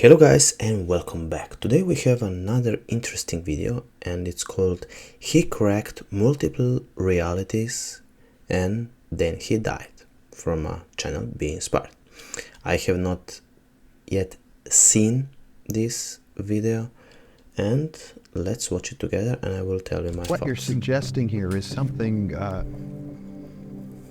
Hello guys and welcome back. Today we have another interesting video and it's called He Cracked Multiple Realities and Then He Died, from a channel Be Inspired. I have not yet seen this video and let's watch it together and I will tell you my thoughts. What you're suggesting here is something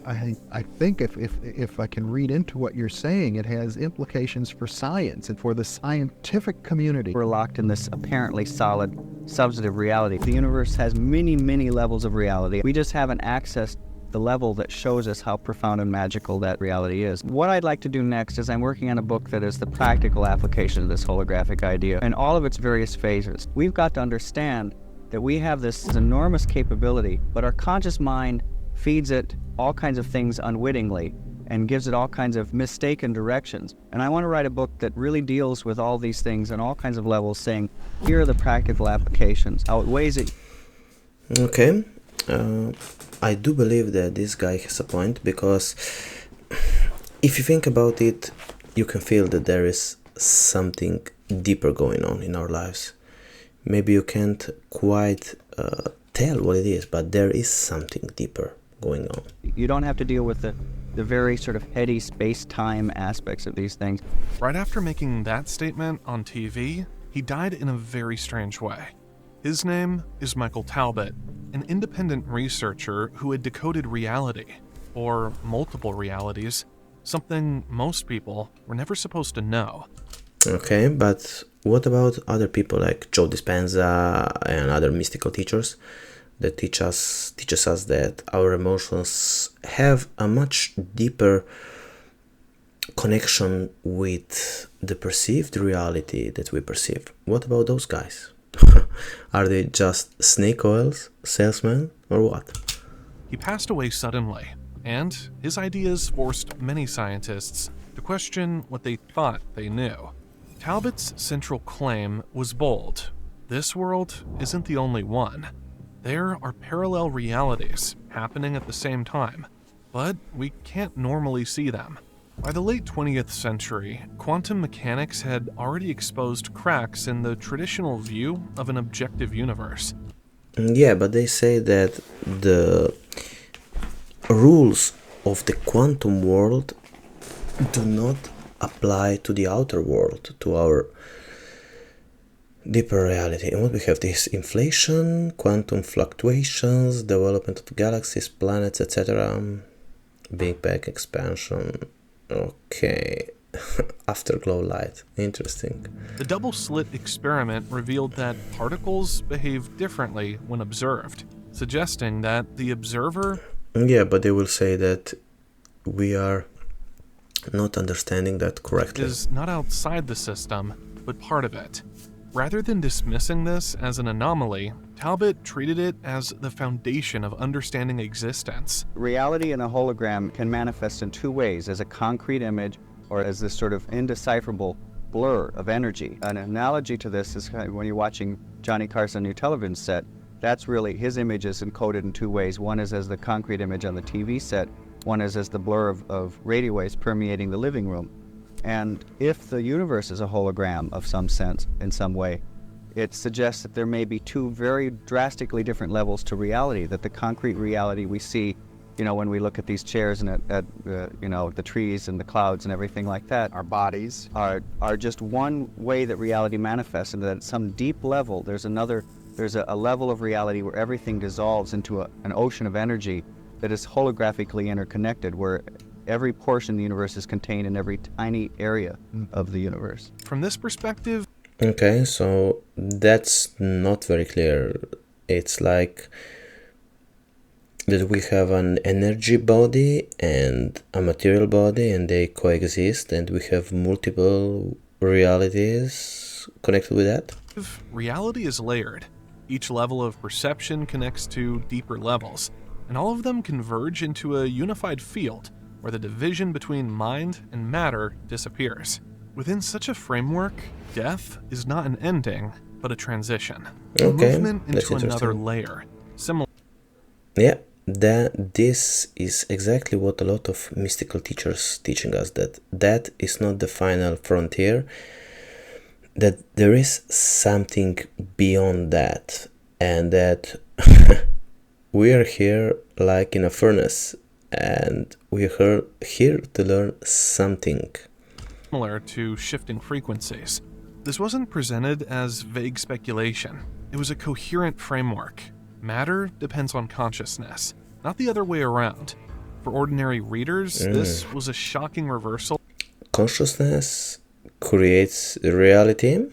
I think if I can read into what you're saying, it has implications for science and for the scientific community. We're locked in this apparently solid, substantive reality. The universe has many, many levels of reality. We just haven't accessed the level that shows us how profound and magical that reality is. What I'd like to do next is I'm working on a book that is the practical application of this holographic idea in all of its various phases. We've got to understand that we have this enormous capability, but our conscious mind feeds it all kinds of things unwittingly and gives it all kinds of mistaken directions. And I want to write a book that really deals with all these things on all kinds of levels, saying, here are the practical applications, how it weighs it. Okay, I do believe that this guy has a point, because if you think about it, you can feel that there is something deeper going on in our lives. Maybe you can't quite tell what it is, but there is something deeper going on. You don't have to deal with the very sort of heady space-time aspects of these things. Right after making that statement on TV, he died in a very strange way. His name is Michael Talbot, an independent researcher who had decoded reality, or multiple realities, something most people were never supposed to know. Okay, but what about other people like Joe Dispenza and other mystical teachers that teaches us that our emotions have a much deeper connection with the perceived reality that we perceive? What about those guys? Are they just snake oils salesmen or what? He passed away suddenly, and his ideas forced many scientists to question what they thought they knew. Talbot's central claim was bold. This world isn't the only one. There are parallel realities happening at the same time, but we can't normally see them. By the late 20th century, quantum mechanics had already exposed cracks in the traditional view of an objective universe. Yeah, but they say that the rules of the quantum world do not apply to the outer world, to our deeper reality. And what we have is inflation, quantum fluctuations, development of galaxies, planets, etc. Big Bang expansion. Okay. Afterglow light. Interesting. The double-slit experiment revealed that particles behave differently when observed, suggesting that the observer... Yeah, but they will say that we are not understanding that correctly. ...is not outside the system, but part of it. Rather than dismissing this as an anomaly, Talbot treated it as the foundation of understanding existence. Reality in a hologram can manifest in two ways, as a concrete image or as this sort of indecipherable blur of energy. An analogy to this is when you're watching Johnny Carson new television set, that's really, his image is encoded in two ways. One is as the concrete image on the TV set, one is as the blur of radio waves permeating the living room. And if the universe is a hologram of some sense, in some way, it suggests that there may be two very drastically different levels to reality, that the concrete reality we see, you know, when we look at these chairs and at you know, the trees and the clouds and everything like that, Our bodies are just one way that reality manifests, and that at some deep level there's a level of reality where everything dissolves into an ocean of energy that is holographically interconnected, where every portion of the universe is contained in every tiny area of the universe. From this perspective... Okay, so that's not very clear. It's like that we have an energy body and a material body and they coexist, and we have multiple realities connected with that. Reality is layered. Each level of perception connects to deeper levels, and all of them converge into a unified field where the division between mind and matter disappears. Within such a framework, death is not an ending, but a transition. A movement into another layer. Similar. Yeah, this is exactly what a lot of mystical teachers teaching us, that is not the final frontier, that there is something beyond that, and that we are here like in a furnace, and we are here to learn something. Similar to shifting frequencies. This wasn't presented as vague speculation. It was a coherent framework. Matter depends on consciousness, not the other way around. For ordinary readers, this was a shocking reversal. Consciousness creates reality?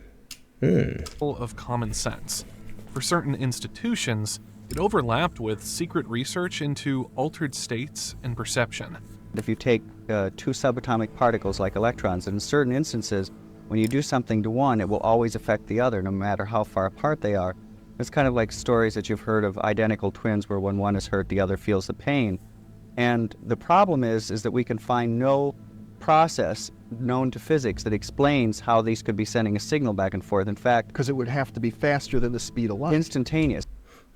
Of common sense. For certain institutions, it overlapped with secret research into altered states and perception. If you take two subatomic particles like electrons, in certain instances, when you do something to one, it will always affect the other, no matter how far apart they are. It's kind of like stories that you've heard of identical twins where when one is hurt, the other feels the pain. And the problem is that we can find no process known to physics that explains how these could be sending a signal back and forth. In fact, Because it would have to be faster than the speed of light. instantaneous.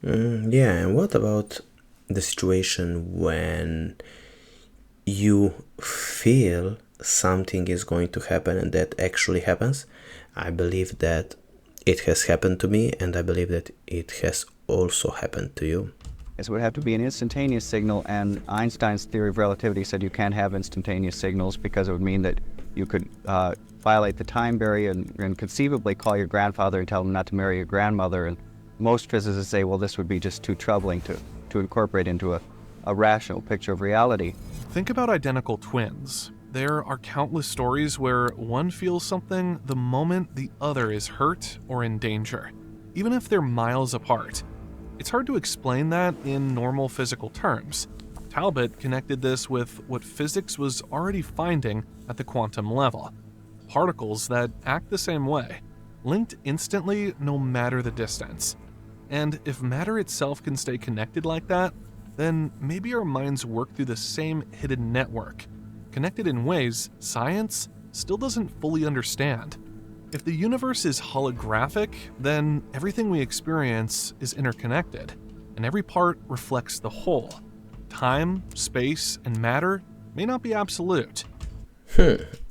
Yeah, and what about the situation when you feel something is going to happen and that actually happens? I believe that it has happened to me, and I believe that it has also happened to you. It would have to be an instantaneous signal, and Einstein's theory of relativity said you can't have instantaneous signals because it would mean that you could violate the time barrier and conceivably call your grandfather and tell him not to marry your grandmother. And most physicists say, well, this would be just too troubling to incorporate into a rational picture of reality. Think about identical twins. There are countless stories where one feels something the moment the other is hurt or in danger, even if they're miles apart. It's hard to explain that in normal physical terms. Talbot connected this with what physics was already finding at the quantum level. Particles that act the same way, linked instantly no matter the distance. And if matter itself can stay connected like that, then maybe our minds work through the same hidden network, connected in ways science still doesn't fully understand. If the universe is holographic, then everything we experience is interconnected, and every part reflects the whole. Time, space, and matter may not be absolute.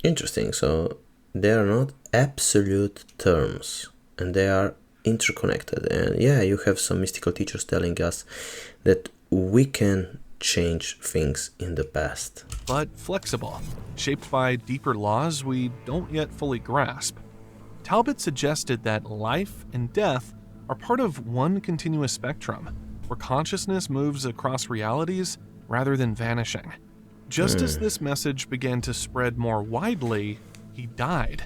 Interesting. So they are not absolute terms, and they are interconnected. And yeah, you have some mystical teachers telling us that we can change things in the past. But flexible, shaped by deeper laws we don't yet fully grasp. Talbot suggested that life and death are part of one continuous spectrum, where consciousness moves across realities rather than vanishing. Just as this message began to spread more widely, he died,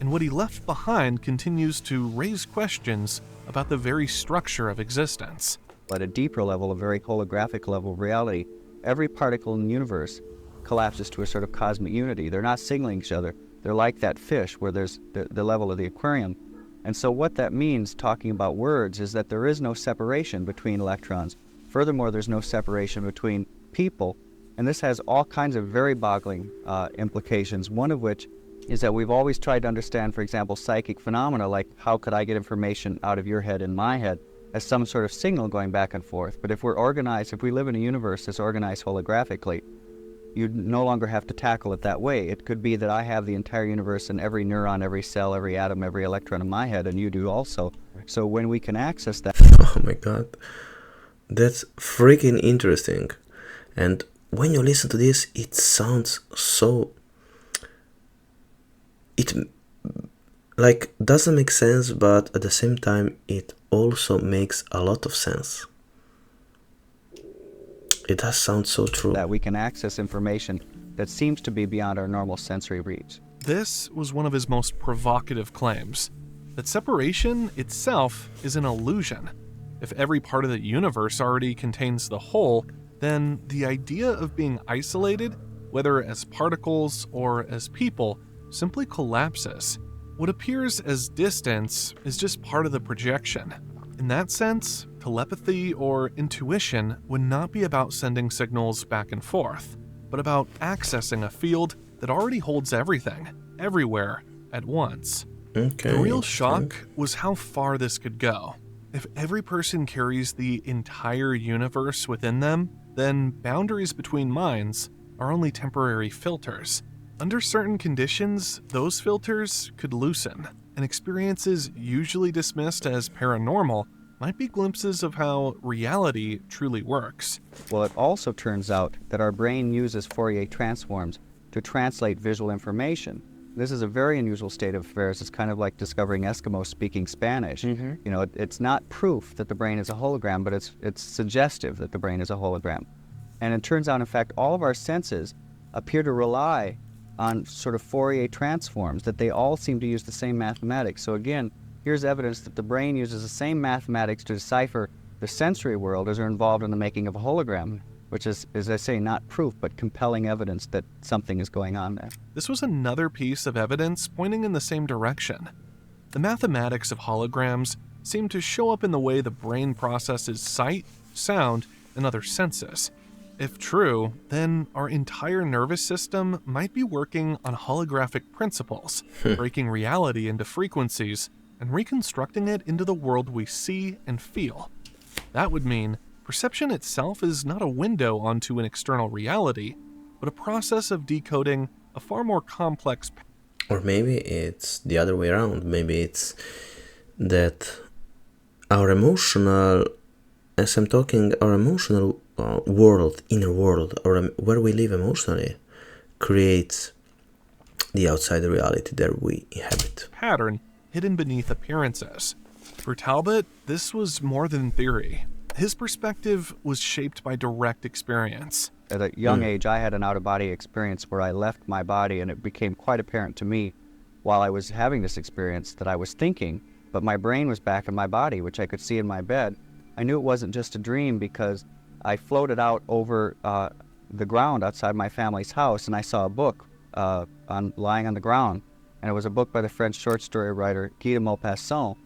and what he left behind continues to raise questions about the very structure of existence. At a deeper level, a very holographic level of reality, every particle in the universe collapses to a sort of cosmic unity. They're not signaling each other. They're like that fish where there's the level of the aquarium. And so what that means, talking about words, is that there is no separation between electrons. Furthermore, there's no separation between people. And this has all kinds of very boggling implications, one of which is that we've always tried to understand, for example, psychic phenomena, like how could I get information out of your head in my head, as some sort of signal going back and forth. But if we're organized, if we live in a universe that's organized holographically, you no longer have to tackle it that way. It could be that I have the entire universe and every neuron, every cell, every atom, every electron in my head, and you do also. So when we can access that... Oh my god, that's freaking interesting. And when you listen to this, it sounds so... It like doesn't make sense, but at the same time it also makes a lot of sense. It does sound so true. That we can access information that seems to be beyond our normal sensory reach. This was one of his most provocative claims, that separation itself is an illusion. If every part of the universe already contains the whole, then the idea of being isolated, whether as particles or as people, simply collapses. What appears as distance is just part of the projection. In that sense, telepathy or intuition would not be about sending signals back and forth, but about accessing a field that already holds everything, everywhere, at once. Okay. The real shock was how far this could go. If every person carries the entire universe within them, then boundaries between minds are only temporary filters. Under certain conditions, those filters could loosen, and experiences usually dismissed as paranormal might be glimpses of how reality truly works. Well, it also turns out that our brain uses Fourier transforms to translate visual information. This is a very unusual state of affairs. It's kind of like discovering Eskimos speaking Spanish. You know, it's not proof that the brain is a hologram, but it's suggestive that the brain is a hologram. And it turns out, in fact, all of our senses appear to rely on sort of Fourier transforms, that they all seem to use the same mathematics. So again, here's evidence that the brain uses the same mathematics to decipher the sensory world as are involved in the making of a hologram, which is, as I say, not proof, but compelling evidence that something is going on there. This was another piece of evidence pointing in the same direction. The mathematics of holograms seem to show up in the way the brain processes sight, sound, and other senses. If true, then our entire nervous system might be working on holographic principles, breaking reality into frequencies and reconstructing it into the world we see and feel. That would mean perception itself is not a window onto an external reality, but a process of decoding a far more complex. Or maybe it's the other way around. Maybe it's that our emotional, as I'm talking, our emotional world, inner world, or where we live emotionally, creates the outside reality that we inhabit. Pattern hidden beneath appearances. For Talbot, this was more than theory. His perspective was shaped by direct experience. At a young age, I had an out-of-body experience where I left my body, and it became quite apparent to me while I was having this experience that I was thinking, but my brain was back in my body, which I could see in my bed. I knew it wasn't just a dream because I floated out over the ground outside my family's house, and I saw a book lying on the ground, and it was a book by the French short story writer Guy de Maupassant.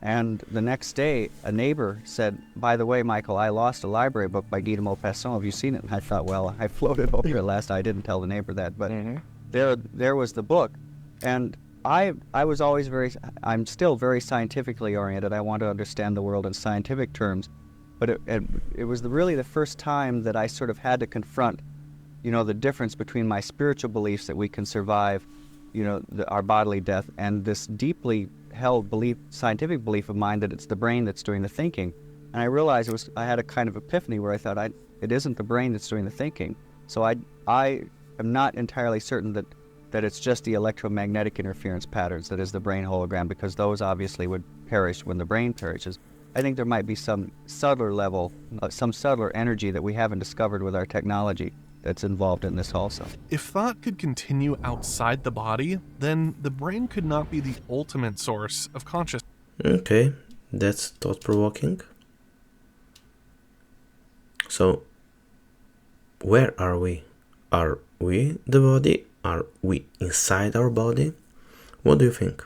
And the next day, a neighbor said, "By the way, Michael, I lost a library book by Guy de Maupassant. Have you seen it?" And I thought, well, I floated over it last. I didn't tell the neighbor that, but there was the book. And I was always I'm still very scientifically oriented. I want to understand the world in scientific terms. But it was really the first time that I sort of had to confront, you know, the difference between my spiritual beliefs that we can survive, you know, our bodily death, and this deeply held belief, scientific belief of mine that it's the brain that's doing the thinking. And I realized I had a kind of epiphany where I thought it isn't the brain that's doing the thinking. So I am not entirely certain that it's just the electromagnetic interference patterns that is the brain hologram, because those obviously would perish when the brain perishes. I think there might be some subtler level, some subtler energy that we haven't discovered with our technology that's involved in this also. If thought could continue outside the body, then the brain could not be the ultimate source of consciousness. Okay, that's thought-provoking. So, where are we? Are we the body? Are we inside our body? What do you think?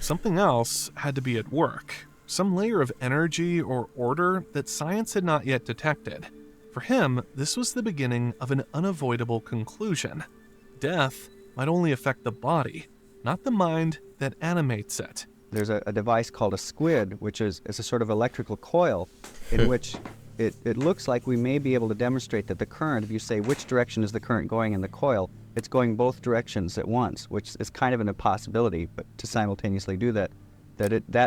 Something else had to be at work. Some layer of energy or order that science had not yet detected. For him, this was the beginning of an unavoidable conclusion. Death might only affect the body, not the mind that animates it. There's a device called a squid, which is a sort of electrical coil in which it looks like we may be able to demonstrate that the current, if you say which direction is the current going in the coil, it's going both directions at once, which is kind of an impossibility, but to simultaneously do that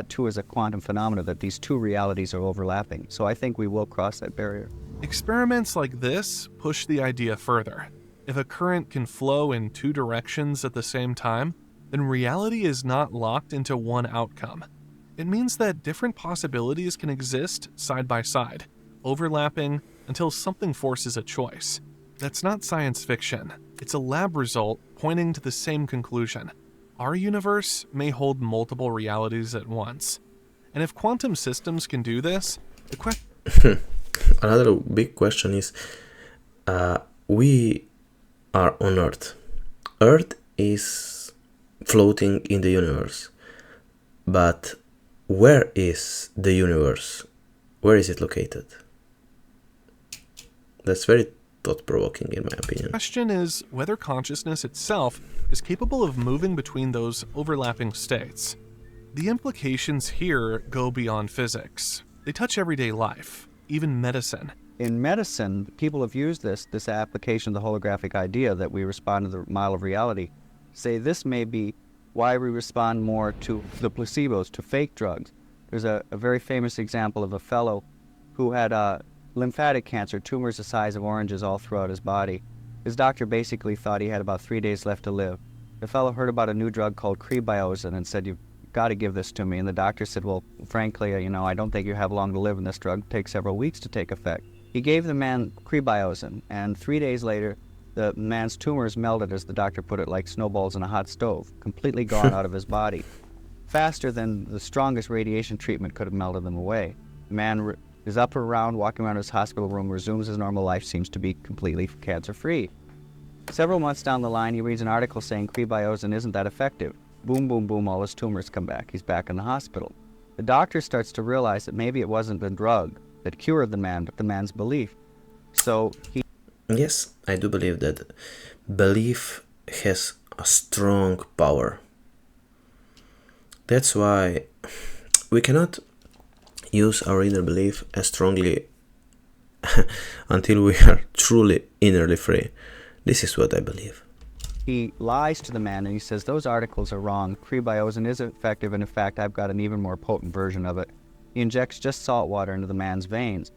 too is a quantum phenomena, that these two realities are overlapping. So I think we will cross that barrier. Experiments like this push the idea further. If a current can flow in two directions at the same time, then reality is not locked into one outcome. It means that different possibilities can exist side by side, overlapping until something forces a choice. That's not science fiction. It's a lab result pointing to the same conclusion. Our universe may hold multiple realities at once. And if quantum systems can do this, the question... Another big question is, we are on Earth. Earth is floating in the universe. But where is the universe? Where is it located? That's very thought-provoking in my opinion. The question is whether consciousness itself is capable of moving between those overlapping states. The implications here go beyond physics. They touch everyday life, even medicine. In medicine, people have used this application of the holographic idea that we respond to the model of reality. Say this may be why we respond more to the placebos, to fake drugs. There's a very famous example of a fellow who had lymphatic cancer, tumors the size of oranges all throughout his body. His doctor basically thought he had about 3 days left to live. The fellow heard about a new drug called Crebiozin and said, "You've got to give this to me." And the doctor said, "Well, frankly, I don't think you have long to live, and this drug takes several weeks to take effect." He gave the man Crebiozin, and 3 days later, the man's tumors melted, as the doctor put it, like snowballs in a hot stove, completely gone out of his body, faster than the strongest radiation treatment could have melted them away. The man is up or around, walking around his hospital room, resumes his normal life, seems to be completely cancer-free. Several months down the line, he reads an article saying Crebiozin isn't that effective. Boom, boom, boom, all his tumors come back. He's back in the hospital. The doctor starts to realize that maybe it wasn't the drug that cured the man, but the man's belief. So he... Yes, I do believe that belief has a strong power. That's why we cannot use our inner belief as strongly until we are truly innerly free. This is what I believe. He lies to the man and he says, "Those articles are wrong. Crebiozin is effective, and in fact, I've got an even more potent version of it." He injects just salt water into the man's veins.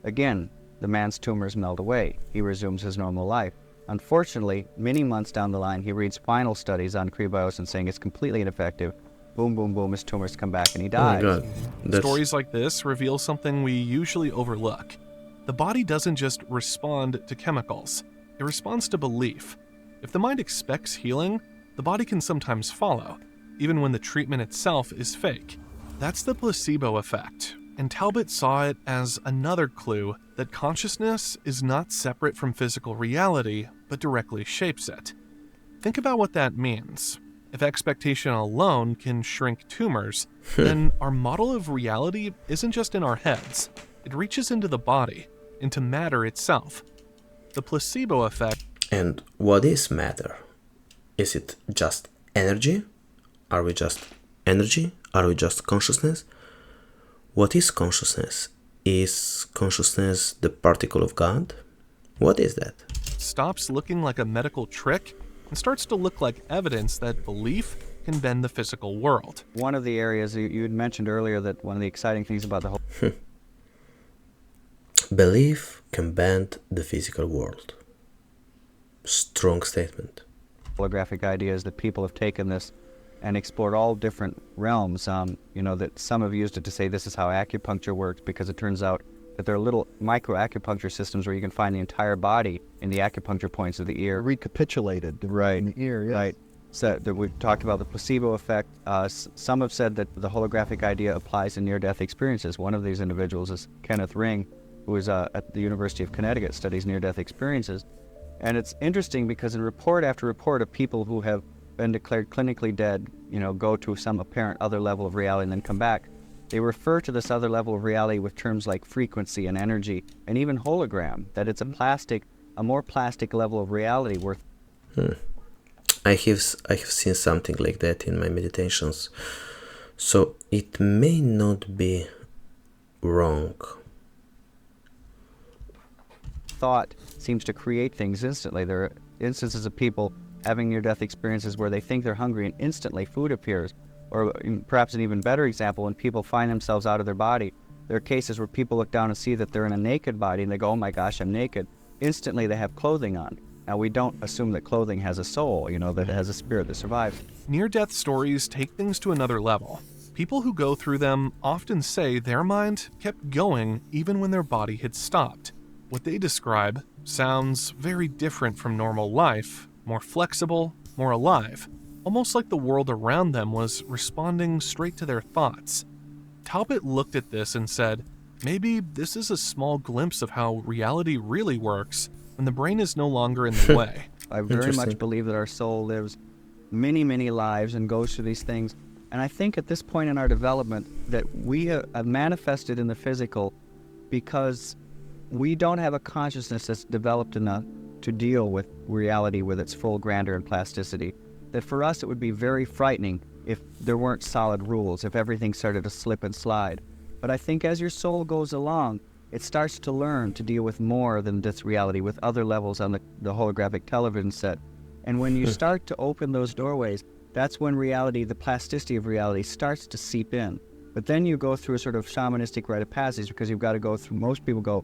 Again, the man's tumors melt away. He resumes his normal life. Unfortunately, many months down the line, he reads final studies on Crebiozin saying it's completely ineffective. Boom, boom, boom, his tumors come back and he dies. Oh my God. Stories like this reveal something we usually overlook. The body doesn't just respond to chemicals, it responds to belief. If the mind expects healing, the body can sometimes follow, even when the treatment itself is fake. That's the placebo effect, and Talbot saw it as another clue that consciousness is not separate from physical reality, but directly shapes it. Think about what that means. If expectation alone can shrink tumors, then our model of reality isn't just in our heads. It reaches into the body, into matter itself. The placebo effect. And what is matter? Is it just energy? Are we just energy? Are we just consciousness? What is consciousness? Is consciousness the particle of God? What is that? Stops looking like a medical trick and starts to look like evidence that belief can bend the physical world. One of the areas you had mentioned earlier, that one of the exciting things about the whole... Belief can bend the physical world. Strong statement. Holographic idea is that people have taken this and explored all different realms. That some have used it to say this is how acupuncture works, because it turns out that there are little micro acupuncture systems where you can find the entire body in the acupuncture points of the ear. Recapitulated Right. in the ear, yes. Right. So that we've talked about the placebo effect. Some have said that the holographic idea applies in near-death experiences. One of these individuals is Kenneth Ring, who is at the University of Connecticut, studies near-death experiences. And it's interesting because in report after report of people who have been declared clinically dead, go to some apparent other level of reality and then come back, they refer to this other level of reality with terms like frequency and energy, and even hologram, that it's a more plastic level of reality worth... I have seen something like that in my meditations, so it may not be wrong. Thought seems to create things instantly. There are instances of people having near-death experiences where they think they're hungry and instantly food appears. Or perhaps an even better example, when people find themselves out of their body. There are cases where people look down and see that they're in a naked body and they go, "Oh my gosh, I'm naked." Instantly they have clothing on. Now, we don't assume that clothing has a soul, that it has a spirit that survives. Near-death stories take things to another level. People who go through them often say their mind kept going even when their body had stopped. What they describe sounds very different from normal life, more flexible, more alive, almost like the world around them was responding straight to their thoughts. Talbot looked at this and said, maybe this is a small glimpse of how reality really works when the brain is no longer in the way. I very much believe that our soul lives many, many lives and goes through these things. And I think at this point in our development that we have manifested in the physical because we don't have a consciousness that's developed enough to deal with reality with its full grandeur and plasticity. That for us it would be very frightening if there weren't solid rules, if everything started to slip and slide. But I think as your soul goes along, it starts to learn to deal with more than this reality, with other levels on the holographic television set. And when you start to open those doorways, that's when reality, the plasticity of reality, starts to seep in. But then you go through a sort of shamanistic rite of passage, because you've got to go through, most people go,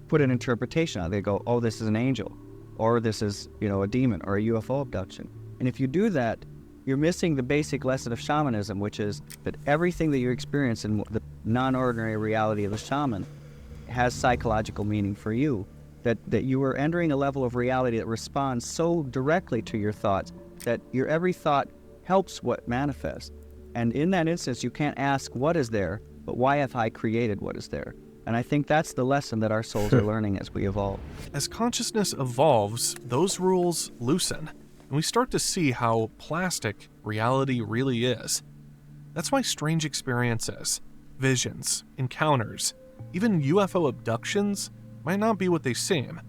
put an interpretation on it. They go, oh, this is an angel, or this is, a demon, or a UFO abduction. And if you do that, you're missing the basic lesson of shamanism, which is that everything that you experience in the non-ordinary reality of the shaman has psychological meaning for you. That you are entering a level of reality that responds so directly to your thoughts that your every thought helps what manifests. And in that instance, you can't ask what is there, but why have I created what is there? And I think that's the lesson that our souls are learning as we evolve. As consciousness evolves, those rules loosen, and we start to see how plastic reality really is. That's why strange experiences, visions, encounters, even UFO abductions might not be what they seem.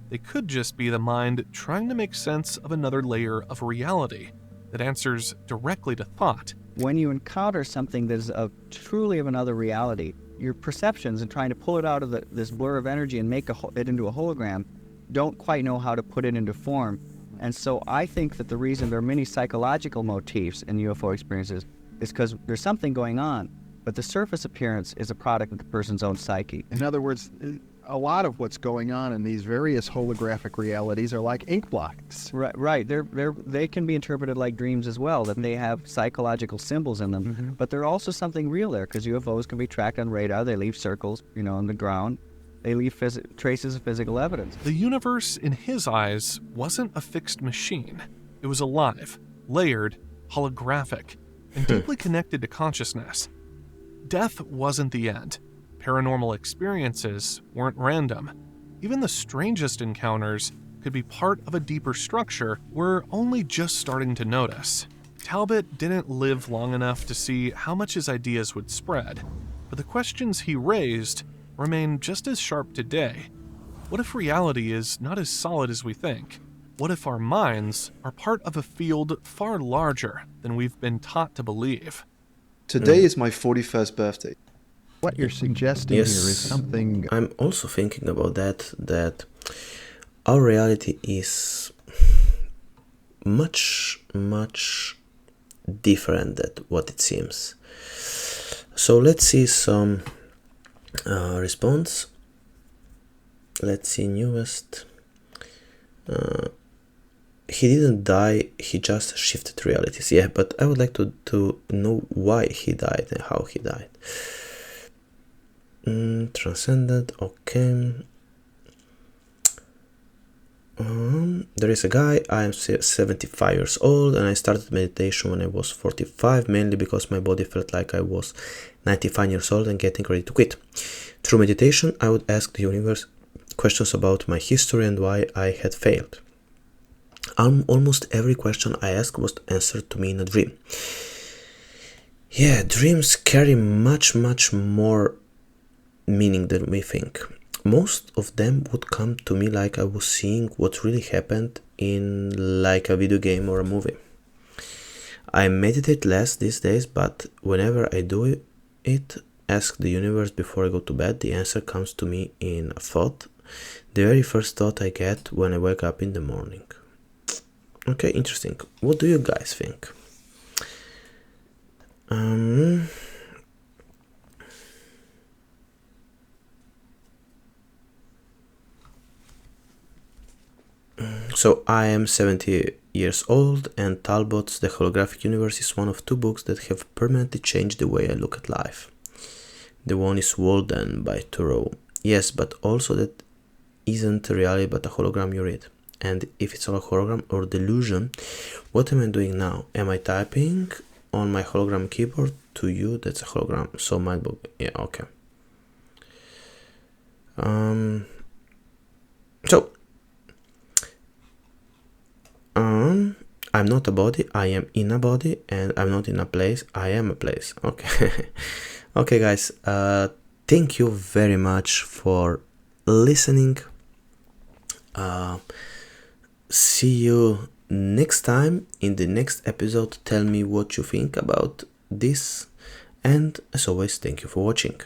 They could just be the mind trying to make sense of another layer of reality that answers directly to thought. When you encounter something that is truly of another reality, your perceptions and trying to pull it out of this blur of energy and make it into a hologram don't quite know how to put it into form. And so I think that the reason there are many psychological motifs in UFO experiences is because there's something going on, but the surface appearance is a product of the person's own psyche. In other words, a lot of what's going on in these various holographic realities are like ink blots. Right. They can be interpreted like dreams as well, that they have psychological symbols in them. But they're also something real there, because UFOs can be tracked on radar. They leave circles, on the ground. They leave traces of physical evidence. The universe, in his eyes, wasn't a fixed machine. It was alive, layered, holographic, and deeply connected to consciousness. Death wasn't the end. Paranormal experiences weren't random. Even the strangest encounters could be part of a deeper structure we're only just starting to notice. Talbot didn't live long enough to see how much his ideas would spread, but the questions he raised remain just as sharp today. What if reality is not as solid as we think? What if our minds are part of a field far larger than we've been taught to believe? Today is my 41st birthday. What you're suggesting here is something... I'm also thinking about that our reality is much, much different than what it seems. So let's see some response. Let's see newest. He didn't die, he just shifted realities. Yeah, but I would like to know why he died and how he died. Transcended, okay. There is a guy, I am 75 years old and I started meditation when I was 45, mainly because my body felt like I was 95 years old and getting ready to quit. Through meditation, I would ask the universe questions about my history and why I had failed. Almost every question I asked was answered to me in a dream. Yeah, dreams carry much, much more meaning than we think. Most of them would come to me like I was seeing what really happened in like a video game or a movie. I meditate less these days, but whenever I do it, ask the universe before I go to bed, the answer comes to me in a thought. The very first thought I get when I wake up in the morning. Okay, interesting. What do you guys think? So I am 70 years old and Talbot's The Holographic Universe is one of two books that have permanently changed the way I look at life. The one is Walden by Thoreau. Yes, but also that isn't reality but a hologram you read. And if it's a hologram or delusion, what am I doing now? Am I typing on my hologram keyboard to you? That's a hologram. So my book, yeah, okay. I'm not a body, I am in a body, and I'm not in a place, I am a place. Okay. Okay, guys, thank you very much for listening. See you next time in the next episode. Tell me what you think about this, and as always, thank you for watching.